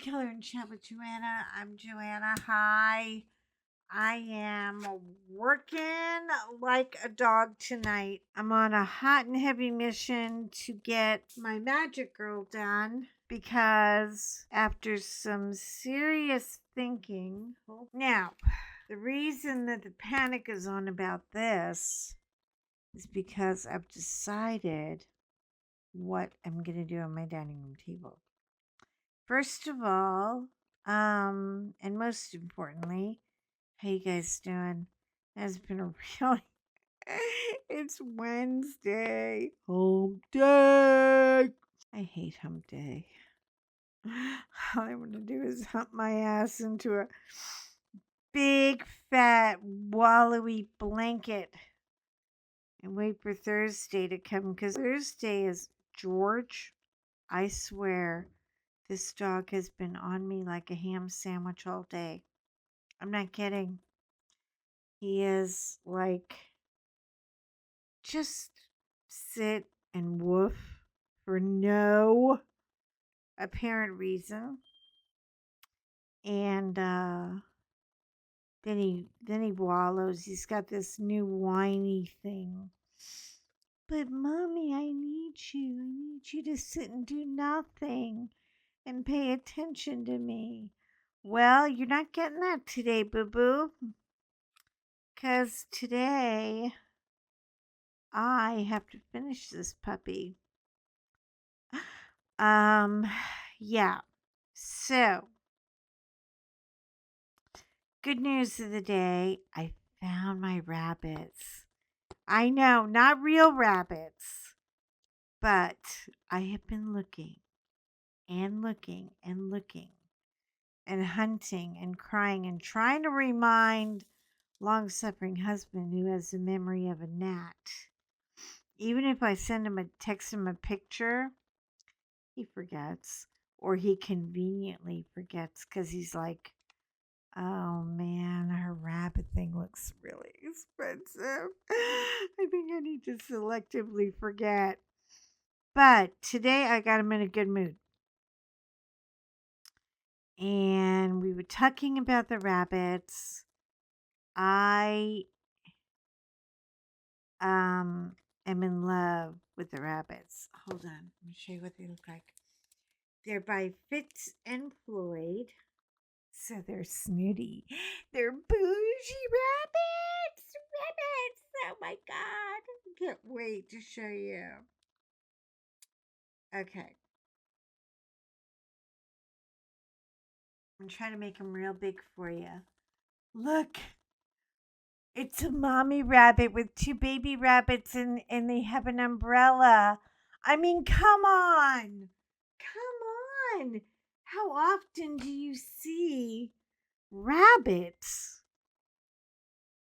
Killer and Chat with Joanna. I'm Joanna. Hi. I am working like a dog tonight. I'm on a hot and heavy mission to get my Magic Girl done because after some serious thinking, now, the reason that the panic is on about this is because I've decided what I'm going to do on my dining room table. First of all, and most importantly, how you guys doing? Has been a really it's Wednesday. Hump day. I hate hump day. All I want to do is hump my ass into a big fat wallowy blanket and wait for Thursday to come because Thursday is George. I swear this dog has been on me like a ham sandwich all day. I'm not kidding. He is like, just sit and woof for no apparent reason. And then he wallows. He's got this new whiny thing. But mommy, I need you. I need you to sit and do nothing and pay attention to me. Well, you're not getting that today, boo-boo. Because today I have to finish this puppy. Yeah. So, good news of the day. I found my rabbits. I know, not real rabbits. But I have been looking and looking and looking and hunting and crying and trying to remind long-suffering husband who has the memory of a gnat. Even if I text him a picture, he forgets, or he conveniently forgets because he's like, oh man, her rabbit thing looks really expensive. I think I need to selectively forget. But today I got him in a good mood. And we were talking about the rabbits. I am in love with the rabbits. Hold on, let me show you what they look like. They're by Fitz and Floyd. So they're snooty. They're bougie rabbits. Rabbits. Oh my god. I can't wait to show you. Okay. I'm trying to make them real big for you. Look. It's a mommy rabbit with two baby rabbits and they have an umbrella. I mean, come on. Come on. How often do you see rabbits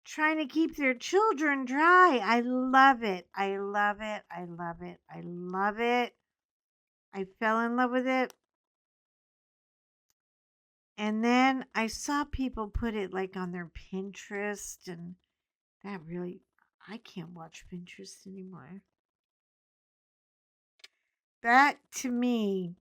trying to keep their children dry? I love it. I love it. I love it. I love it. I fell in love with it. And then I saw people put it like on their Pinterest, and that really, I can't watch Pinterest anymore. That to me,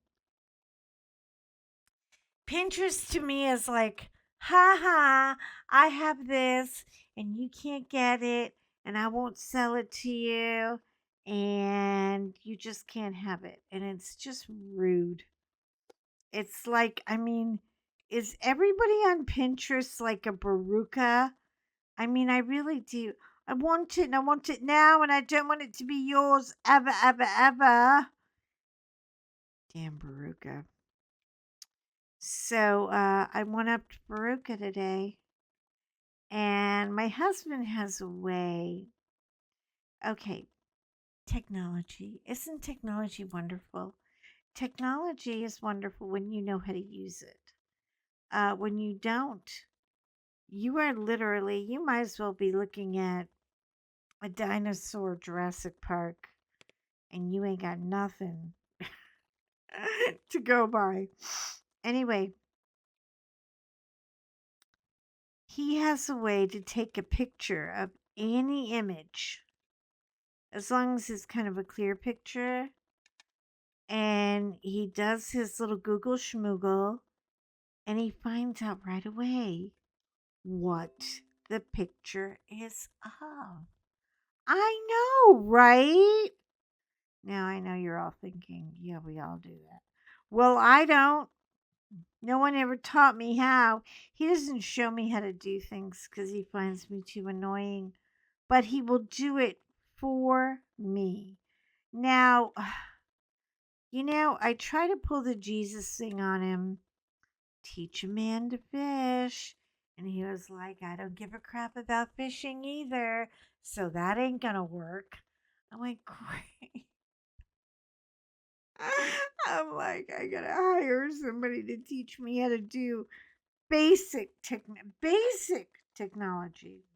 Pinterest to me is like, ha ha, I have this and you can't get it and I won't sell it to you and you just can't have it. And it's just rude. It's like, I mean, is everybody on Pinterest like a baruka? I mean, I really do. I want it and I want it now and I don't want it to be yours ever, ever, ever. Damn baruka. So I went up to Baruka today, and my husband has a way. Okay, technology. Isn't technology wonderful? Technology is wonderful when you know how to use it. When you don't, you are literally, you might as well be looking at a dinosaur Jurassic Park, and you ain't got nothing to go by. Anyway, he has a way to take a picture of any image, as long as it's kind of a clear picture, and he does his little Google schmoogle, and he finds out right away what the picture is of. I know, right? Now I know you're all thinking, yeah, we all do that. Well, I don't. No one ever taught me how. He doesn't show me how to do things because he finds me too annoying, but he will do it for me. Now, I try to pull the Jesus thing on him, teach a man to fish. And he was like, I don't give a crap about fishing either. So that ain't going to work. I'm like, great. I'm like, I gotta hire somebody to teach me how to do basic technology.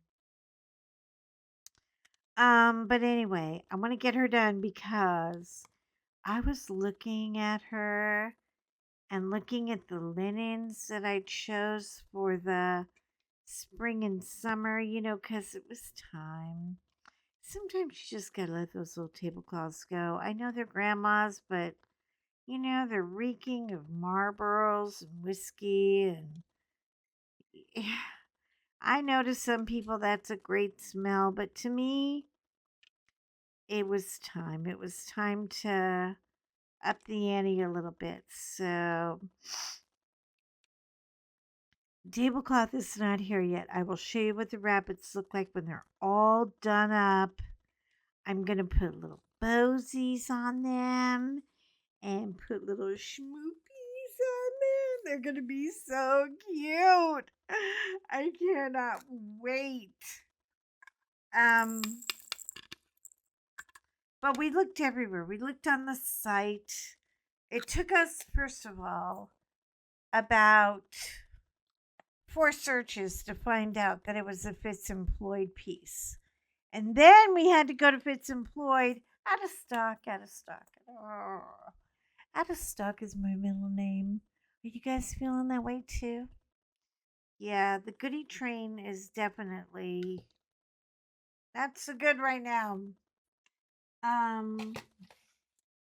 But anyway, I want to get her done because I was looking at her and looking at the linens that I chose for the spring and summer, because it was time. Sometimes you just gotta let those little tablecloths go. I know they're grandma's, but they're reeking of Marlboros and whiskey, and I know to some people that's a great smell, but to me, it was time. It was time to up the ante a little bit. So, tablecloth is not here yet. I will show you what the rabbits look like when they're all done up. I'm going to put little bozies on them and put little schmoopies on them. They're going to be so cute. I cannot wait. Um, but we looked everywhere. We looked on the site. It took us, first of all, about 4 searches to find out that it was a Fitz Employed piece. And then we had to go to Fitz Employed. Out of stock, out of stock. Oh, out of stock is my middle name. Are you guys feeling that way too? Yeah, the goodie train is definitely not so good right now. Um.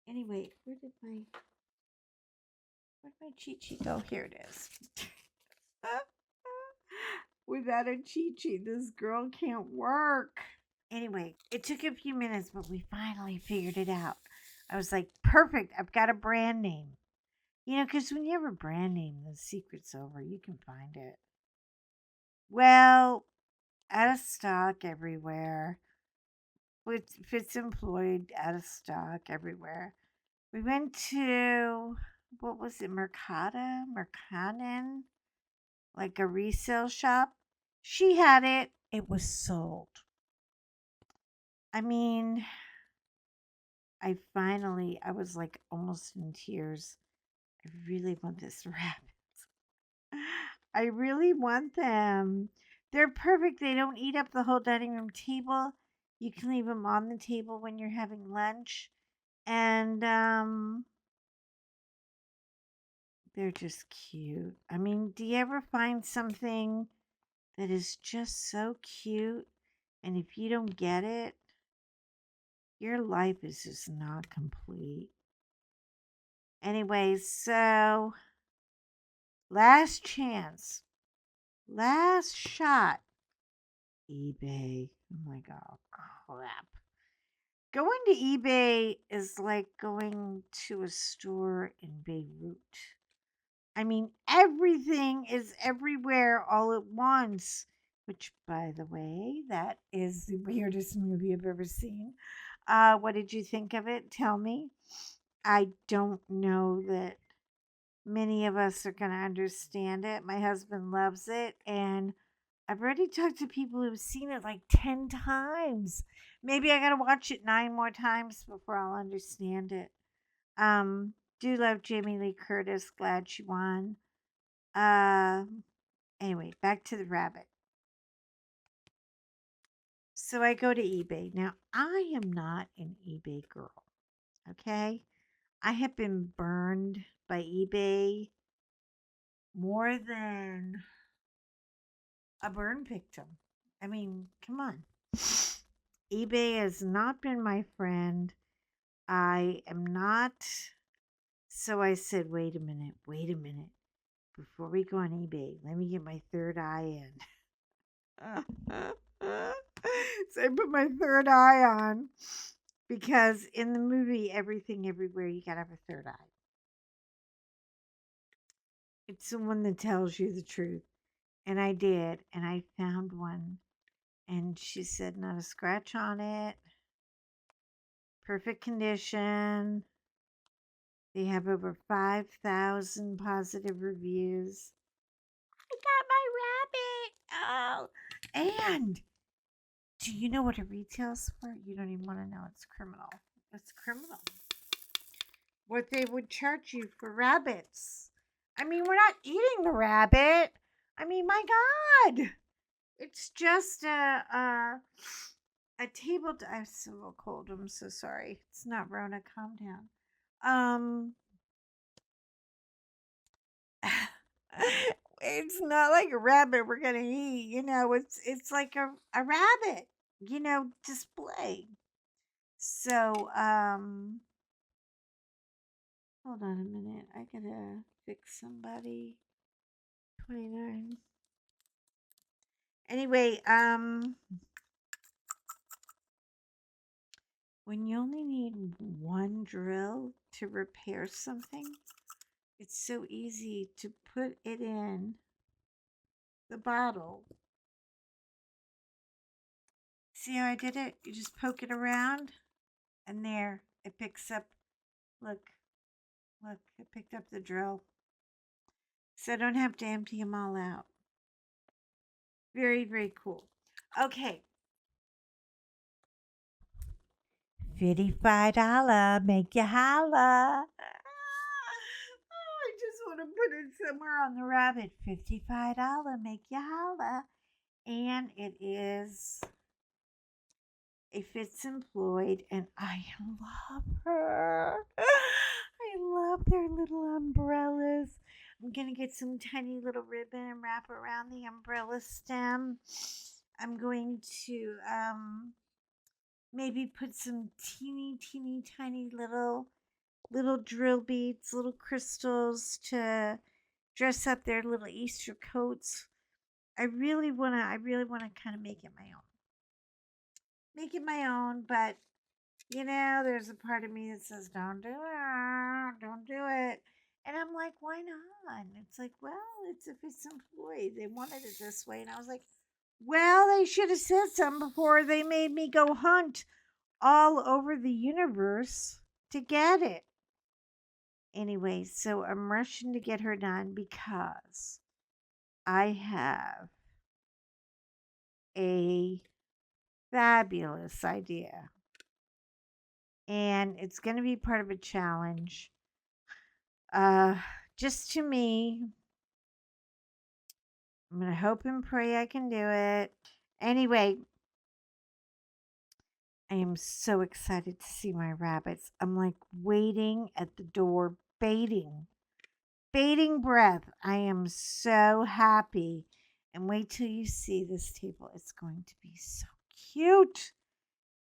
Anyway, where'd my cheat sheet go? Here it is. Without a cheat sheet, this girl can't work. Anyway, it took a few minutes, but we finally figured it out. I was like, perfect. I've got a brand name. Because when you have a brand name, the secret's over. You can find it. Well, out of stock everywhere. With Fitz Employed, out of stock everywhere. We went to, what was it, Mercanen? Like a resale shop. She had it. It was sold. I mean, I was like almost in tears. I really want this rabbit. I really want them. They're perfect. They don't eat up the whole dining room table. You can leave them on the table when you're having lunch. And they're just cute. I mean, do you ever find something that is just so cute? And if you don't get it, your life is just not complete. Anyway, so last chance, last shot, eBay. I'm like, oh crap. Going to eBay is like going to a store in Beirut. I mean, everything is everywhere all at once. Which, by the way, that is the weirdest movie I've ever seen. What did you think of it? Tell me. I don't know that many of us are going to understand it. My husband loves it, and I've already talked to people who've seen it like 10 times. Maybe I got to watch it 9 more times before I'll understand it. Do love Jamie Lee Curtis. Glad she won. Uh, anyway, back to the rabbit. So I go to eBay. Now, I am not an eBay girl. Okay? I have been burned by eBay more than a burn victim. I mean, come on. eBay has not been my friend. I am not. So I said, wait a minute. before we go on eBay, let me get my third eye in. So I put my third eye on because in the movie Everything Everywhere, you gotta have a third eye. It's the one that tells you the truth. And I did, and I found one. And she said, not a scratch on it, perfect condition. They have over 5,000 positive reviews. I got my rabbit. Oh, and do you know what it retails for? You don't even want to know. It's criminal. It's criminal. What they would charge you for rabbits. I mean, we're not eating the rabbit. I mean, my God. It's just a table. I'm so cold. I'm so sorry. It's not Rona. Calm down. It's not like a rabbit we're gonna eat. It's like a rabbit. Display. So hold on a minute. I gotta fix somebody. 29. Anyway, when you only need one drill to repair something, it's so easy to put it in the bottle. See how I did it? You just poke it around, and there it picks up. Look, it picked up the drill. So I don't have to empty them all out. Very, very cool. Okay. $55, make you holla. I just want to put it somewhere on the rabbit. $55, make you holla. And it is a Fitz and Floyd, and I love her. I love their little umbrellas. I'm going to get some tiny little ribbon and wrap around the umbrella stem. I'm going to maybe put some teeny, teeny, tiny little drill beads, little crystals to dress up their little Easter coats. I really wanna kind of make it my own. But there's a part of me that says, don't do it, don't do it. And I'm like, why not? And it's like, well, it's if it's employed. They wanted it this way. And I was like, well, they should have said something before they made me go hunt all over the universe to get it. Anyway, so I'm rushing to get her done because I have a fabulous idea. And it's going to be part of a challenge. Just to me. I'm going to hope and pray I can do it. Anyway, I am so excited to see my rabbits. I'm like waiting at the door, baiting breath. I am so happy. And wait till you see this table. It's going to be so cute.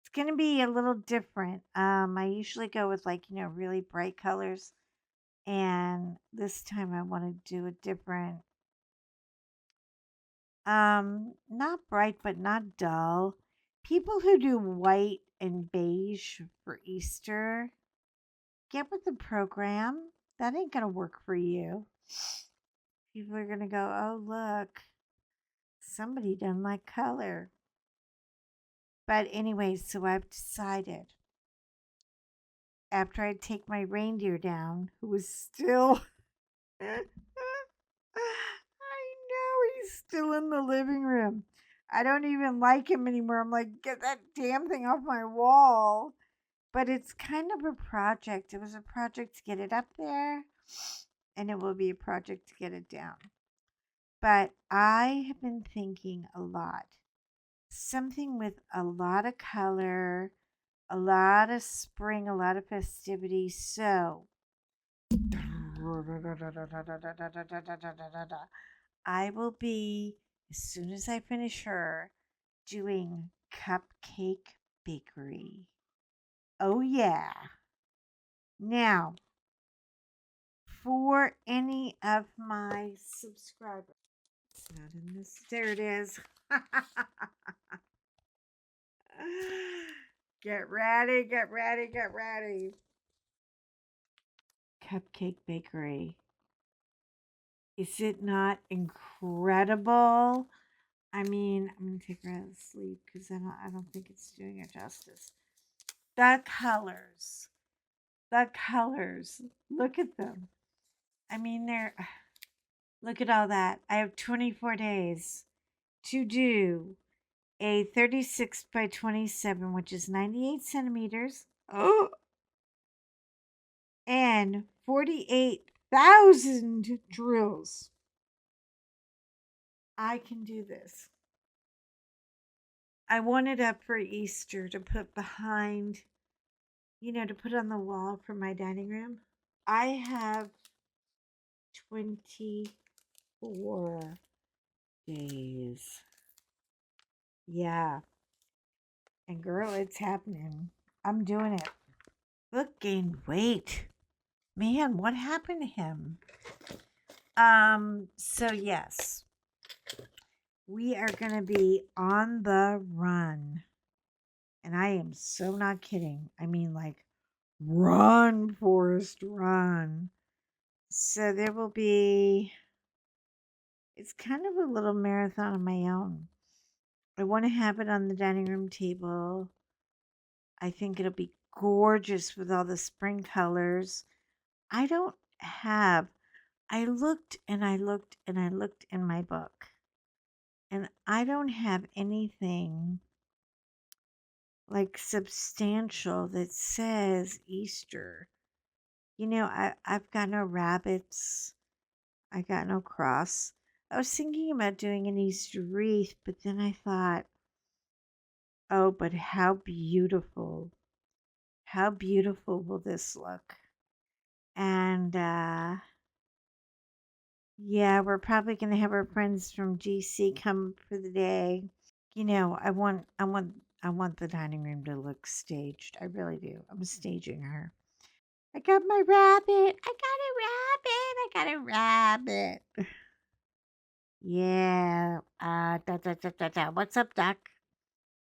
It's going to be a little different. I usually go with really bright colors. And this time I want to do a different, not bright, but not dull. People who do white and beige for Easter, get with the program. That ain't going to work for you. People are going to go, oh, look, somebody doesn't like color. But anyway, so I've decided after I take my reindeer down, who was still, I know he's still in the living room. I don't even like him anymore. I'm like, get that damn thing off my wall. But it's kind of a project. It was a project to get it up there, and it will be a project to get it down. But I have been thinking a lot. Something with a lot of color, a lot of spring, a lot of festivity. So I will be, as soon as I finish her, doing Cupcake Bakery. Oh, yeah. Now, for any of my subscribers. It's not in this. There it is. Get ready, get ready, get ready. Cupcake Bakery. Is it not incredible? I mean, I'm gonna take her out of sleep because I don't think it's doing her justice. The colors. The colors. Look at them. I mean, look at all that. I have 24 days to do a 36 by 27, which is 98 centimeters. Oh, and 48,000 drills. I can do this. I want it up for Easter to put behind, to put on the wall for my dining room. I have 24 days. Yeah. And girl, it's happening. I'm doing it. Look, gained weight. Man, what happened to him? So yes. We are gonna be on the run. And I am so not kidding. I mean, like, run, Forrest, run. So there will be, it's kind of a little marathon of my own. I want to have it on the dining room table. I think it'll be gorgeous with all the spring colors. I don't have, I looked and I looked and I looked in my book, and I don't have anything like substantial that says Easter. I've got no rabbits. I got no cross. I was thinking about doing an Easter wreath, but then I thought, oh, but how beautiful. How beautiful will this look? And yeah, we're probably gonna have our friends from GC come for the day. I want the dining room to look staged. I really do. I'm staging her. I got my rabbit. I got a rabbit. Yeah. What's up, Doc?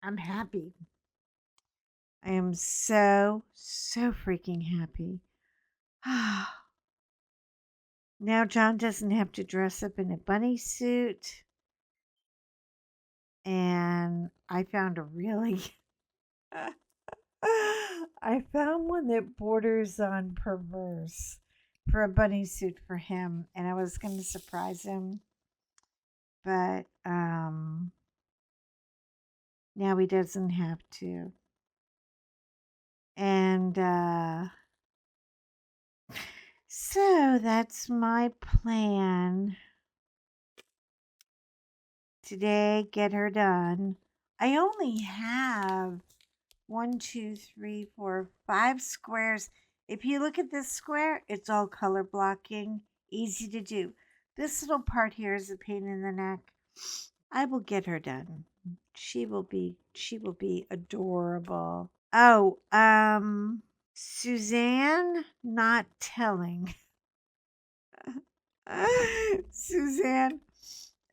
I'm happy. I am so, so freaking happy. Now John doesn't have to dress up in a bunny suit. And I found a really I found one that borders on perverse for a bunny suit for him, and I was going to surprise him, but now he doesn't have to. And so that's my plan today. Get her done. I only have 1, 2, 3, 4, 5 squares. If you look at this square, it's all color blocking. Easy to do. This little part here is a pain in the neck. I will get her done. She will be adorable. Oh, Suzanne not telling. Suzanne.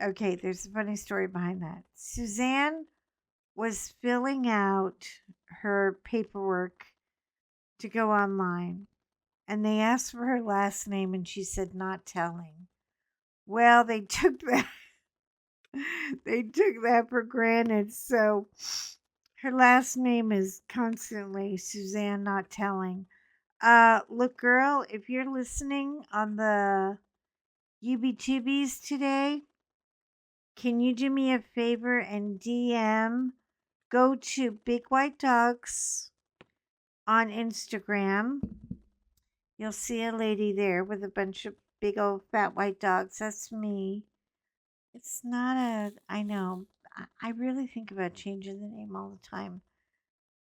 Okay, there's a funny story behind that. Suzanne was filling out her paperwork to go online, and they asked for her last name, and she said not telling. Well, they took that for granted. So her last name is constantly Suzanne not telling. Look, girl, if you're listening on the UBTVs today, can you do me a favor and DM? Go to Big White Dogs on Instagram. You'll see a lady there with a bunch of big old fat white dogs. That's me. It's not I know. I really think about changing the name all the time,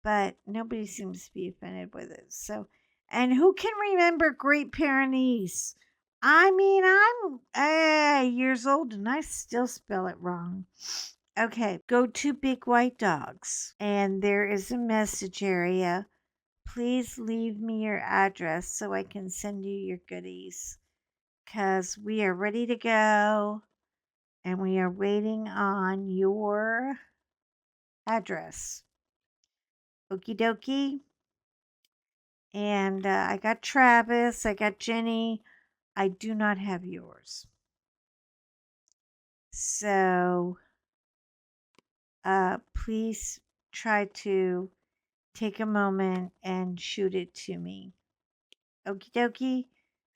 but nobody seems to be offended with it. So, and who can remember Great Pyrenees? I mean, I'm years old and I still spell it wrong. Okay, go to Big White Dogs, and there is a message area. Please leave me your address so I can send you your goodies. because we are ready to go and we are waiting on your address. Okie dokie. And I got Travis, I got Jenny. I do not have yours. So please try to take a moment and shoot it to me. Okie dokie.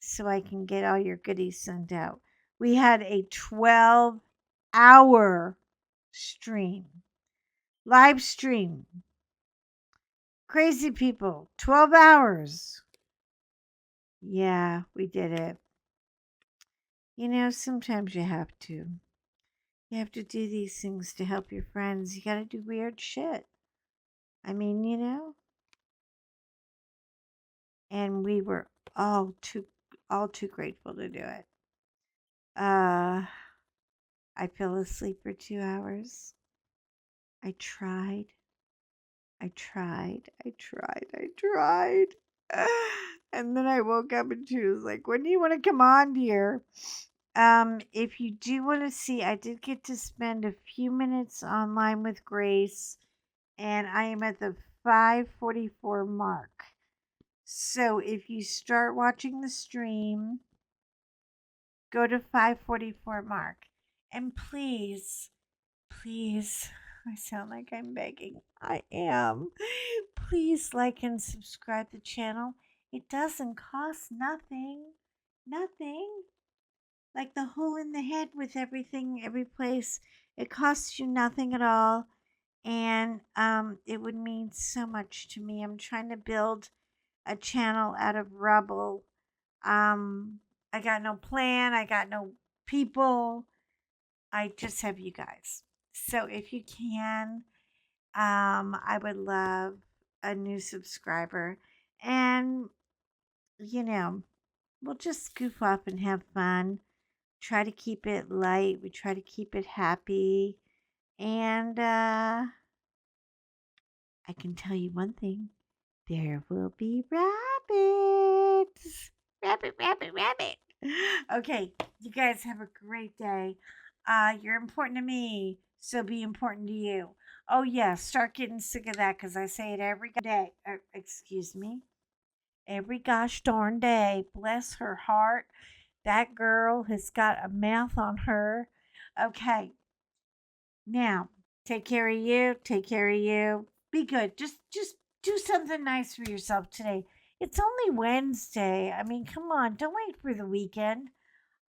So I can get all your goodies sent out. We had a 12-hour stream, live stream. Crazy people, 12 hours. Yeah, we did it. You know, sometimes you have to. You have to do these things to help your friends. You got to do weird shit. I mean, you know. And we were all too grateful to do it. I fell asleep for 2 hours. I tried. I tried. I tried. I tried. And then I woke up and she was like, "When do you want to come on, dear?" If you do want to see, I did get to spend a few minutes online with Grace, and I am at the 5:44 mark. So if you start watching the stream, go to 5:44 mark. And please, please, I sound like I'm begging. I am. Please like and subscribe the channel. It doesn't cost nothing. Nothing. Like the hole in the head with everything, every place. It costs you nothing at all. And it would mean so much to me. I'm trying to build a channel out of rubble. I got no plan. I got no people. I just have you guys. So if you can, I would love a new subscriber. And, you know, we'll just goof off and have fun. Try to keep it light. We try to keep it happy. And I can tell you one thing. There will be rabbits. Rabbit, rabbit, rabbit. Okay, you guys have a great day. You're important to me, so be important to you. Oh yeah, start getting sick of that because I say it every day. Excuse me, every gosh darn day. Bless her heart. That girl has got a mouth on her. Okay, now take care of you. Take care of you. Be good. Just do something nice for yourself today. It's only Wednesday. I mean, come on. Don't wait for the weekend.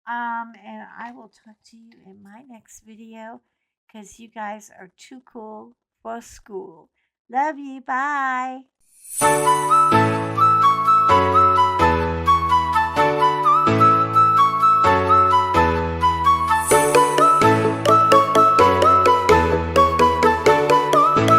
And I will talk to you in my next video because you guys are too cool for school. Love you. Bye.